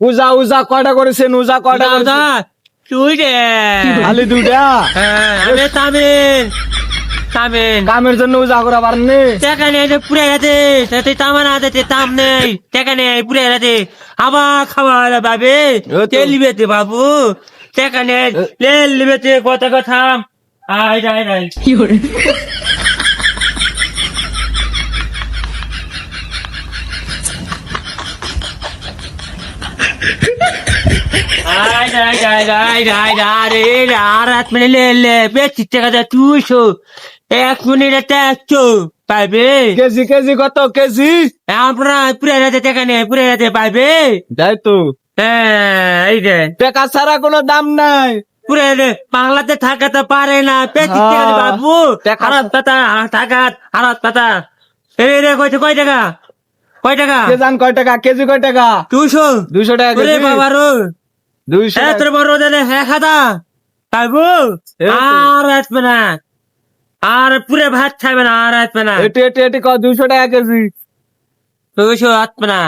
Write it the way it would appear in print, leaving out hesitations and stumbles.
উজা উজা কয়টা করেছেন? উজা কয়টা দাদা তুই রে খালি দুটা? আমি তামিন তামিন কামের জন্য উজা করা পারেননি? টাকা নেই যে পুরে গেছে তাতে তামা না দিতে তাম নেই টাকা নেই পুরে গেছে আবার খাওয়া বাবে তেল লিবেতে বাবু টাকা নেই তেল লিবেতে কত কথা আয় আয় আয় আয় আয় আয় আয় আয় আরে আর এক মিনিট লে বেশি টাকা দে 200 এক মিনিট একশো পাইবে কেজি কেজি কত কেজি? আমরা পুরে রাতে টাকা নেই পুরে রাতে পাইবে যাই তো, হ্যাঁ এই যে টাকা ছাড়া কোনো দাম নাই। পুরে বাংলাতে থাকাতে পারে না বেশি টাকা দে বাবু হারাত পাতা থাকাত হারাত পাতা এই রে কয় টাকা কয় টাকা কে জান কয় টাকা কেজি? কয় টাকা? 200 200 টাকা ওরে কেজি। বাবা রো 200 টাকা। তোর বড় দিলে হ্যাঁ খাতা পাইবো এই তো। আর আসবে না আর পুরে ভাত খাইবে না আর আসবে না এটি এটি এটি 200 টাকা কেজি। 200 আসবে না